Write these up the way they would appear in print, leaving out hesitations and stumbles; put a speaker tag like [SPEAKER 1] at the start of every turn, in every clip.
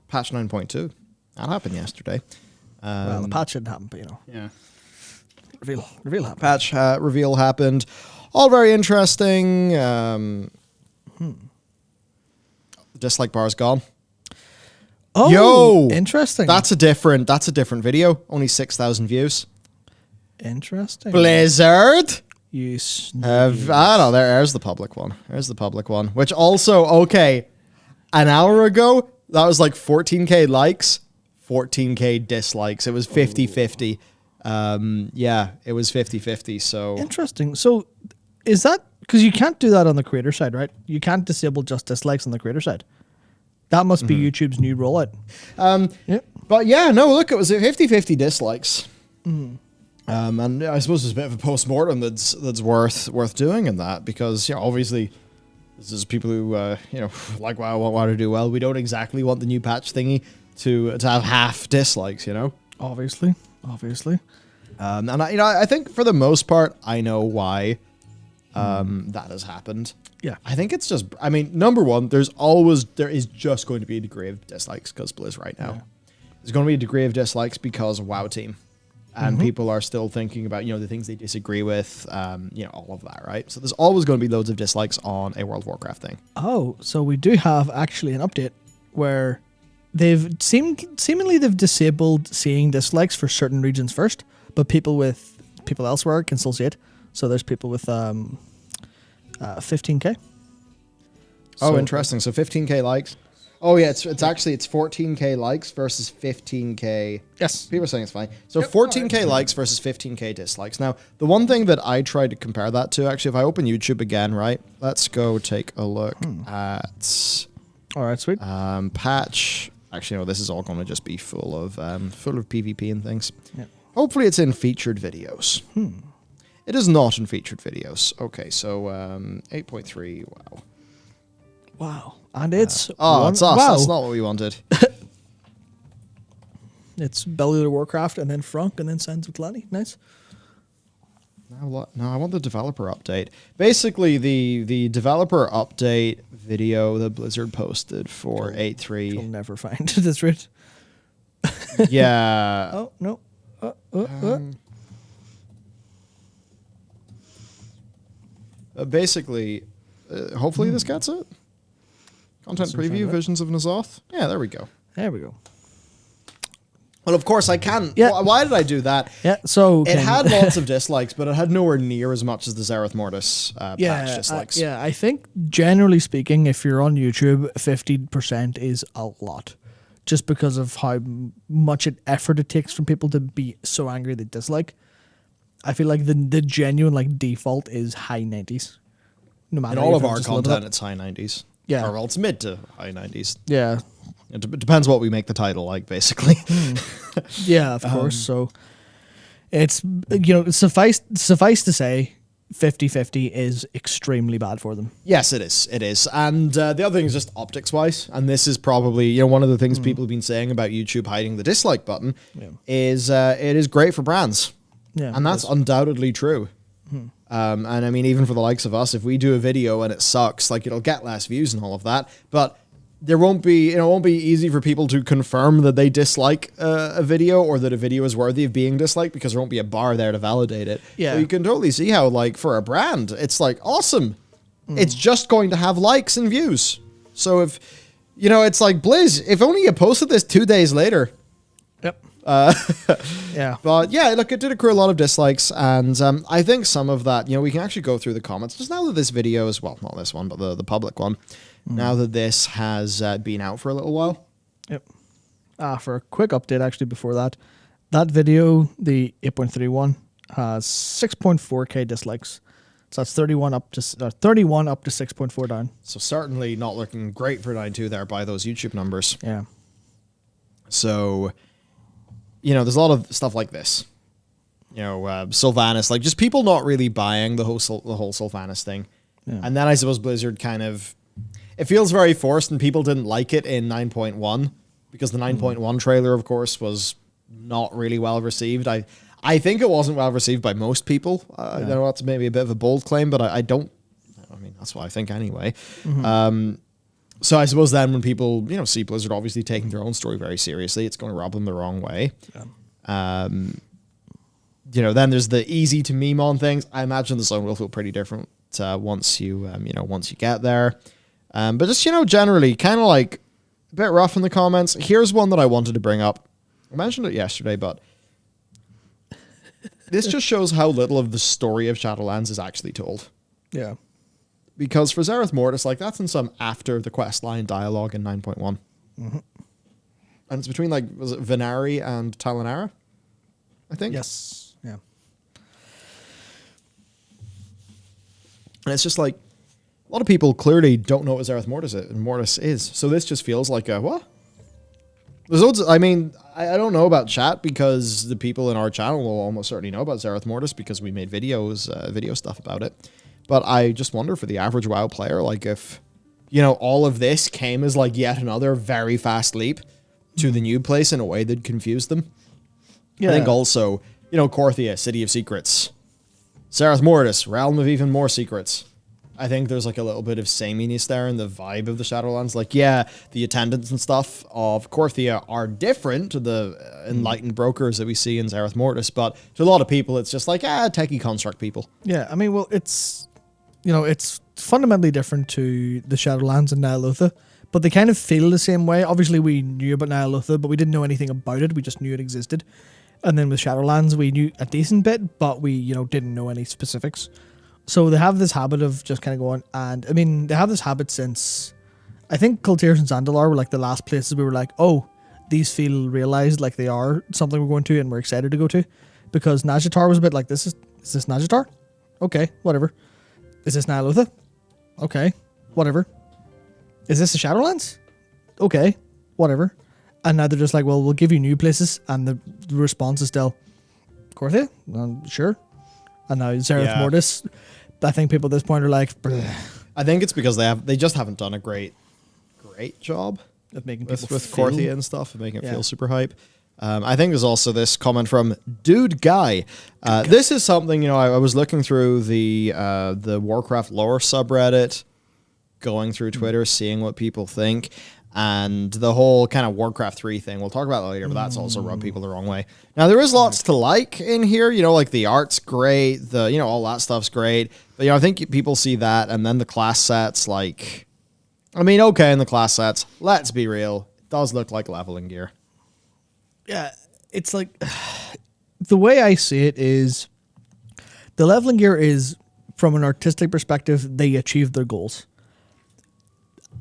[SPEAKER 1] patch 9.2. That happened yesterday.
[SPEAKER 2] Well, the patch didn't happen, but
[SPEAKER 1] Yeah.
[SPEAKER 2] reveal happened.
[SPEAKER 1] Patch reveal happened. All very interesting. Dislike bar's gone.
[SPEAKER 2] Oh,
[SPEAKER 1] Yo,
[SPEAKER 2] interesting.
[SPEAKER 1] That's a different video. Only 6,000 views.
[SPEAKER 2] Interesting.
[SPEAKER 1] Blizzard.
[SPEAKER 2] You
[SPEAKER 1] I don't know. There's the public one. There's the public one. Which also, okay, an hour ago, that was like 14K likes, 14K dislikes. It was 50-50. Yeah, it was 50-50. So
[SPEAKER 2] interesting. So is that because you can't do that on the creator side, right? You can't disable just dislikes on the creator side. That must be YouTube's new rollout.
[SPEAKER 1] Yeah. But yeah, no, look, it was 50-50 dislikes. And I suppose there's a bit of a post-mortem that's worth doing in that, because obviously this is people who like WoW, want WoW to do well. We don't exactly want the new patch thingy to have half dislikes,
[SPEAKER 2] Obviously.
[SPEAKER 1] And I think for the most part I know why that has happened.
[SPEAKER 2] Yeah.
[SPEAKER 1] I think it's just, number one, there is just going to be a degree of dislikes because Blizz right now. Yeah. There's going to be a degree of dislikes because of WoW team. And people are still thinking about, the things they disagree with, all of that, right? So there's always going to be loads of dislikes on a World of Warcraft thing.
[SPEAKER 2] Oh, so we do have actually an update where they've seemingly they've disabled seeing dislikes for certain regions first, but people elsewhere can still see it. So there's people with 15K.
[SPEAKER 1] Oh, interesting. So 15K likes. Oh yeah, it's 14K likes versus 15K.
[SPEAKER 2] Yes.
[SPEAKER 1] People are saying it's fine. So 14K likes versus 15K dislikes. Now, the one thing that I tried to compare that to, actually, if I open YouTube again, right? Let's go take a look at.
[SPEAKER 2] All right, sweet.
[SPEAKER 1] Patch. Actually, no, this is all going to just be full of PvP and things.
[SPEAKER 2] Yeah.
[SPEAKER 1] Hopefully, it's in featured videos. It is not in featured videos. Okay, so 8.3. Wow.
[SPEAKER 2] Wow. And it's...
[SPEAKER 1] it's us. Wow. That's not what we wanted.
[SPEAKER 2] It's Bellular Warcraft, and then Frunk, and then Sands of Kalani. Nice.
[SPEAKER 1] No, I want the developer update. Basically, the developer update video that Blizzard posted for 8.3.
[SPEAKER 2] You'll never find this rate.
[SPEAKER 1] Yeah.
[SPEAKER 2] Oh, no.
[SPEAKER 1] Basically, hopefully this gets it. Content preview, Visions of N'Zoth. Yeah, there we go.
[SPEAKER 2] There we go.
[SPEAKER 1] Well, of course, I can.
[SPEAKER 2] Yeah.
[SPEAKER 1] Why did I do that?
[SPEAKER 2] Yeah, so...
[SPEAKER 1] It had lots of dislikes, but it had nowhere near as much as the Zereth Mortis patch dislikes.
[SPEAKER 2] I think, generally speaking, if you're on YouTube, 50% is a lot. Just because of how much effort it takes from people to be so angry they dislike. I feel like the genuine default is high 90s. No matter.
[SPEAKER 1] In all of our content, it's high 90s.
[SPEAKER 2] Yeah.
[SPEAKER 1] Or well, it's mid to high 90s.
[SPEAKER 2] Yeah.
[SPEAKER 1] It depends what we make the title like, basically.
[SPEAKER 2] Yeah, of course. So it's, suffice to say, 50-50 is extremely bad for them.
[SPEAKER 1] Yes, it is. It is. And the other thing is just optics-wise, and this is probably one of the things people have been saying about YouTube hiding the dislike button, is it is great for brands.
[SPEAKER 2] Yeah,
[SPEAKER 1] and that's undoubtedly true. And even for the likes of us, if we do a video and it sucks, it'll get less views and all of that, but there won't be, it won't be easy for people to confirm that they dislike a video or that a video is worthy of being disliked, because there won't be a bar there to validate it.
[SPEAKER 2] Yeah.
[SPEAKER 1] So you can totally see how, for a brand, it's awesome. It's just going to have likes and views. So if, it's like, Blizz, if only you posted this 2 days later.
[SPEAKER 2] Yep. Yeah.
[SPEAKER 1] But yeah, look, it did accrue a lot of dislikes, and I think some of that, we can actually go through the comments. Just now that this video is, well, not this one, but the public one, now that this has been out for a little while.
[SPEAKER 2] Yep. For a quick update, actually, before that video, the 8.31, has 6.4K dislikes. So that's 31 up to 6.4 down. So
[SPEAKER 1] certainly not looking great for 9.2 there by those YouTube numbers.
[SPEAKER 2] Yeah.
[SPEAKER 1] So... there's a lot of stuff like this. Sylvanas, just people not really buying the whole Sylvanas thing. Yeah. And then I suppose Blizzard it feels very forced, and people didn't like it in 9.1 because the 9.1 trailer, of course, was not really well received. I think it wasn't well received by most people. I know that's maybe a bit of a bold claim, but I don't. That's what I think anyway. So I suppose then when people, see Blizzard obviously taking their own story very seriously, it's going to rub them the wrong way.
[SPEAKER 2] Yeah.
[SPEAKER 1] Then there's the easy to meme on things. I imagine the zone will feel pretty different once you get there. But just, generally kind of like a bit rough in the comments. Here's one that I wanted to bring up. I mentioned it yesterday, but this just shows how little of the story of Shadowlands is actually told.
[SPEAKER 2] Yeah.
[SPEAKER 1] Because for Zereth Mortis, that's in some after the questline dialogue in 9.1.
[SPEAKER 2] Mm-hmm.
[SPEAKER 1] And it's between, was it Venari and Talanara? I think.
[SPEAKER 2] Yes. Yeah.
[SPEAKER 1] And it's just a lot of people clearly don't know what Zereth Mortis is. So this just feels like a, what? There's loads I don't know about chat because the people in our channel will almost certainly know about Zereth Mortis because we made video stuff about it. But I just wonder for the average WoW player, if, all of this came as yet another very fast leap to the new place in a way that confused them. Yeah. I think also, Korthia, City of Secrets, Zereth Mortis, Realm of Even More Secrets. I think there's a little bit of sameness there in the vibe of the Shadowlands. The attendants and stuff of Korthia are different to the enlightened brokers that we see in Zereth Mortis, but to a lot of people, it's just techie construct people.
[SPEAKER 2] Yeah, it's, it's fundamentally different to the Shadowlands and Nyalotha, but they kind of feel the same way. Obviously, we knew about Nyalotha, but we didn't know anything about it. We just knew it existed. And then with Shadowlands, we knew a decent bit, but we, didn't know any specifics. So they have this habit of just kind of going, and they have this habit since, I think Kultirs and Zandalar were the last places we were oh, these feel realized they are something we're going to and we're excited to go to. Because Nazjatar was a bit is this Nazjatar? Okay, whatever. Is this Nyalotha? Okay, whatever. Is this the Shadowlands? Okay, whatever. And now they're just well, we'll give you new places, and the response is still, Korthia? Sure. And now Zereth Mortis. I think people at this point are bleh.
[SPEAKER 1] I think it's because they just haven't done a great job
[SPEAKER 2] of making people
[SPEAKER 1] with Korthia and stuff, and making it feel super hype. I think there's also this comment from Dude Guy. This is something, I was looking through the Warcraft lore subreddit, going through Twitter, seeing what people think. And the whole kind of Warcraft 3 thing, we'll talk about that later, but that's also rubbed people the wrong way. Now, there is lots to like in here, the art's great, all that stuff's great. But, I think people see that, and then the class sets, okay, in the class sets, let's be real, it does look like leveling gear.
[SPEAKER 2] Yeah, it's the way I see it is, the leveling gear is, from an artistic perspective, they achieved their goals.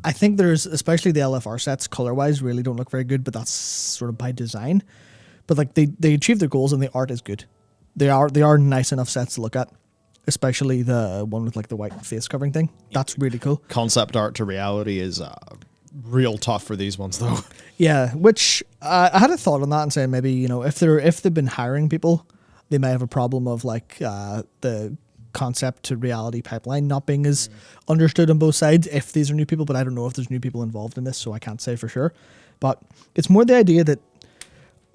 [SPEAKER 2] I think there's, especially the LFR sets, color-wise, really don't look very good, but that's sort of by design. But they achieve their goals and the art is good. They are nice enough sets to look at, especially the one with the white face covering thing. That's really cool.
[SPEAKER 1] Concept art to reality is real tough for these ones, though.
[SPEAKER 2] Yeah, which I had a thought on that and saying maybe if they've been hiring people, they may have a problem of the concept to reality pipeline not being as understood on both sides if these are new people, but I don't know if there's new people involved in this, so I can't say for sure. But it's more the idea that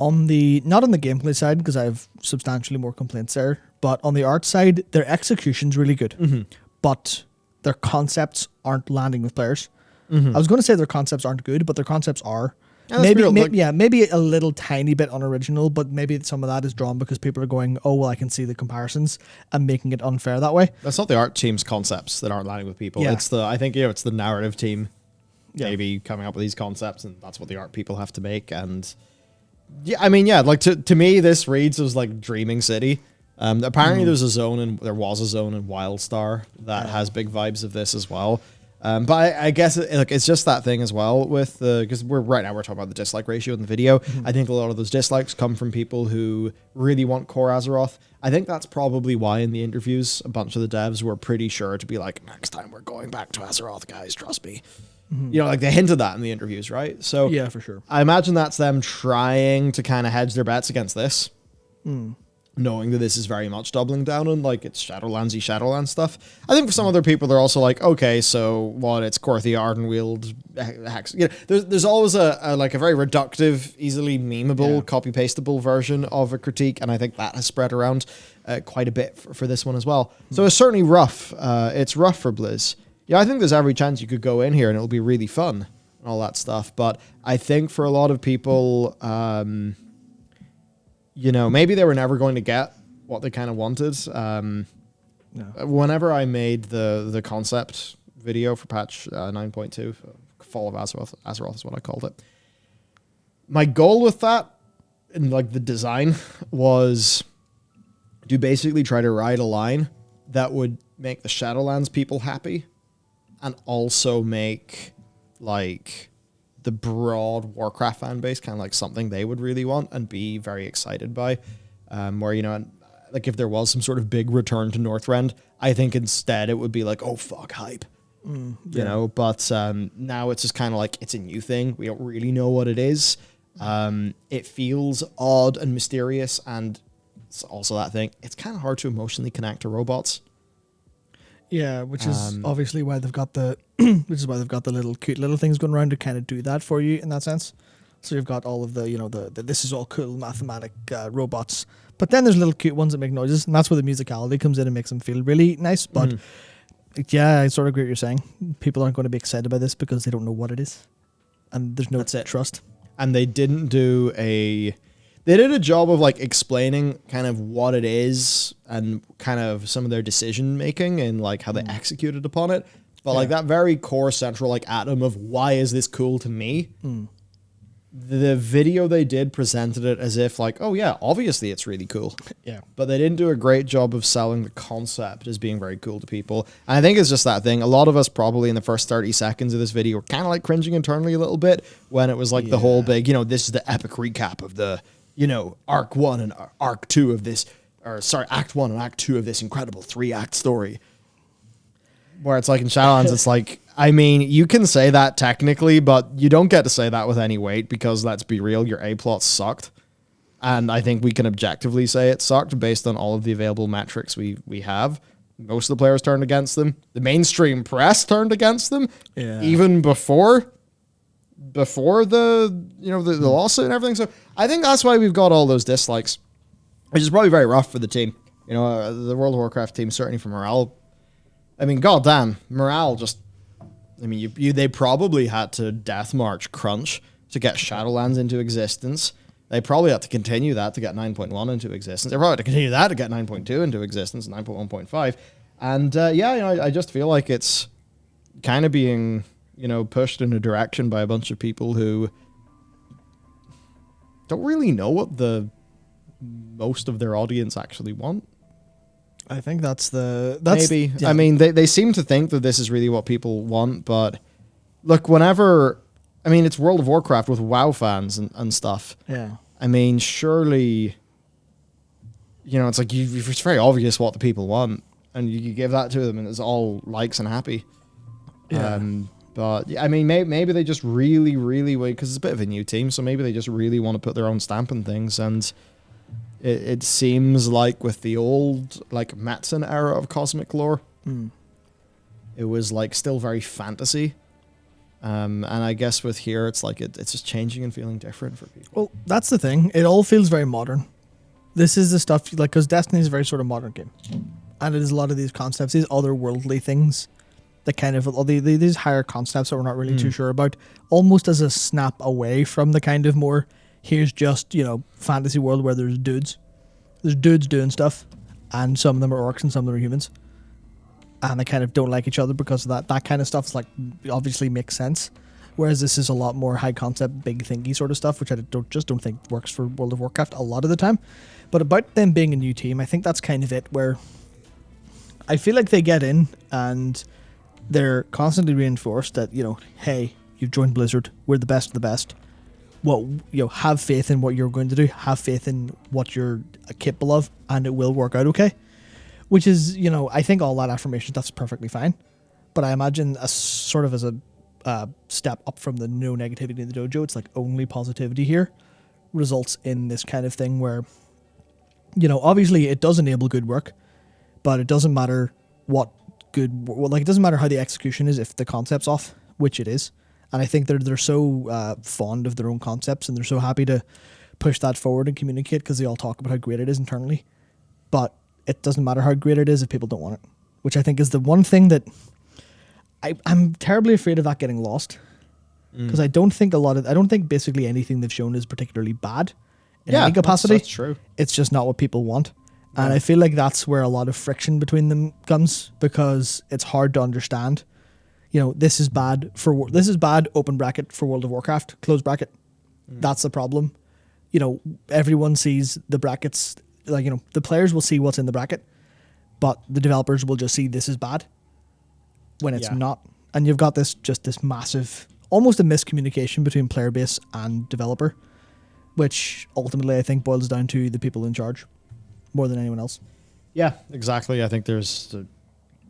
[SPEAKER 2] not on the gameplay side, because I have substantially more complaints there, but on the art side, their execution's really good, but their concepts aren't landing with players. I was going to say their concepts aren't good, but their concepts are. Yeah, maybe a little tiny bit unoriginal, but maybe some of that is drawn because people are going, oh, well, I can see the comparisons and making it unfair that way.
[SPEAKER 1] That's not the art team's concepts that aren't landing with people. Yeah. It's the narrative team maybe coming up with these concepts, and that's what the art people have to make. And to me, this reads as Dreaming City. Apparently there was a zone in Wildstar that has big vibes of this as well. But I guess it's just that thing as well with because we're talking about the dislike ratio in the video. I think a lot of those dislikes come from people who really want core Azeroth. I think that's probably why in the interviews, a bunch of the devs were pretty sure to be next time we're going back to Azeroth, guys, trust me. They hinted that in the interviews, right? So
[SPEAKER 2] yeah, for sure.
[SPEAKER 1] I imagine that's them trying to kind of hedge their bets against this. Knowing that this is very much doubling down on it's Shadowlands stuff. I think for some other people they're also okay, so what? It's Korthia Ardenweald hacks. There's always a very reductive, easily memeable, copy pastable version of a critique, and I think that has spread around quite a bit for this one as well. So it's certainly rough. It's rough for Blizz. yeah, I think there's every chance you could go in here and it'll be really fun and all that stuff. But I think for a lot of people, maybe they were never going to get what they kind of wanted. Whenever I made the concept video for patch 9.2, Fall of Azeroth is what I called it. My goal with that, and like the design, was to basically try to ride a line that would make the Shadowlands people happy, and also make like the broad Warcraft fan base kind of like something they would really want and be very excited by. Where, like if there was some sort of big return to Northrend, I think instead it would be like, oh fuck, hype. But now it's just kind of like, it's a new thing. We don't really know what it is. It feels odd and mysterious, and it's also that thing. It's kind of hard to emotionally connect to robots.
[SPEAKER 2] Yeah, which is obviously why they've got the little cute little things going around to kind of do that for you in that sense. So you've got all of the, the this is all cool mathematic robots, but then there's little cute ones that make noises, and that's where the musicality comes in and makes them feel really nice. But yeah, I sort of agree with what you're saying. People aren't going to be excited by this because they don't know what it is, and there's no trust.
[SPEAKER 1] And they didn't do they did a job of like explaining kind of what it is and kind of some of their decision making and like how they executed upon it. But like that very core central like atom of why is this cool to me? The video they did presented it as if like, oh yeah, obviously it's really cool.
[SPEAKER 2] Yeah.
[SPEAKER 1] But they didn't do a great job of selling the concept as being very cool to people. And I think it's just that thing. A lot of us probably in the first 30 seconds of this video were kind of like cringing internally a little bit when it was like the whole big, this is the epic recap of the, Arc 1 and Arc 2 of this, Act 1 and Act 2 of this incredible 3-act story. Where it's like in Shadowlands, it's like, I mean, you can say that technically, but you don't get to say that with any weight because, let's be real, your A-plot sucked. And I think we can objectively say it sucked based on all of the available metrics we have. Most of the players turned against them. The mainstream press turned against them.
[SPEAKER 2] Yeah.
[SPEAKER 1] Even before the the lawsuit and everything. So I think that's why we've got all those dislikes, which is probably very rough for the team. The World of Warcraft team, certainly for morale. I mean, goddamn, morale just... I mean, they probably had to death march crunch to get Shadowlands into existence. They probably had to continue that to get 9.1 into existence. They probably had to continue that to get 9.2 into existence, 9.1.5. And I just feel like it's kind of being, pushed in a direction by a bunch of people who don't really know what the most of their audience actually want.
[SPEAKER 2] I think that's
[SPEAKER 1] maybe.
[SPEAKER 2] Yeah.
[SPEAKER 1] I mean, they seem to think that this is really what people want, but look, it's World of Warcraft with WoW fans and stuff.
[SPEAKER 2] Yeah.
[SPEAKER 1] I mean, surely, it's like it's very obvious what the people want, and you give that to them, and it's all likes and happy.
[SPEAKER 2] Yeah.
[SPEAKER 1] But I mean, maybe they just really, really wait because it's a bit of a new team, so maybe they just really want to put their own stamp on things, and it seems like with the old like Metzen era of cosmic lore, it was like still very fantasy. And I guess with here, it's like it's just changing and feeling different for people.
[SPEAKER 2] Well, that's the thing. It all feels very modern. This is the stuff like because Destiny is a very sort of modern game, and it is a lot of these concepts, these otherworldly things, that kind of all these higher concepts that we're not really too sure about, almost as a snap away from the kind of more here's just fantasy world where there's dudes doing stuff, and some of them are orcs and some of them are humans. And they kind of don't like each other because of that. That kind of stuff is like obviously makes sense. Whereas this is a lot more high concept, big thinky sort of stuff, which I don't think works for World of Warcraft a lot of the time. But about them being a new team, I think that's kind of it. Where I feel like they get in and they're constantly reinforced that hey, you've joined Blizzard. We're the best of the best. Well, have faith in what you're going to do. Have faith in what you're capable of, and it will work out okay. Which is, I think all that affirmation stuff's perfectly fine. But I imagine as a step up from the no negativity in the dojo, it's like only positivity here results in this kind of thing where, obviously it does enable good work, but it doesn't matter it doesn't matter how the execution is if the concept's off, which it is. And I think they're so fond of their own concepts and they're so happy to push that forward and communicate because they all talk about how great it is internally. But it doesn't matter how great it is if people don't want it, which I think is the one thing that I'm terribly afraid of that getting lost because I don't think basically anything they've shown is particularly bad in any capacity.
[SPEAKER 1] That's true.
[SPEAKER 2] It's just not what people want. And I feel like that's where a lot of friction between them comes because it's hard to understand. You know, this is bad, open bracket, for World of Warcraft, close bracket. That's the problem. You know, everyone sees the brackets, like, you know, the players will see what's in the bracket, but the developers will just see this is bad when it's not. And you've got this massive, almost a miscommunication between player base and developer, which ultimately I think boils down to the people in charge more than anyone else.
[SPEAKER 1] Yeah, exactly. I think there's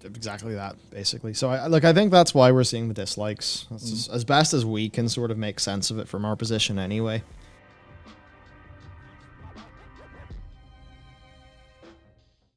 [SPEAKER 1] exactly that, basically. So I think that's why we're seeing the dislikes. That's as best as we can sort of make sense of it from our position anyway.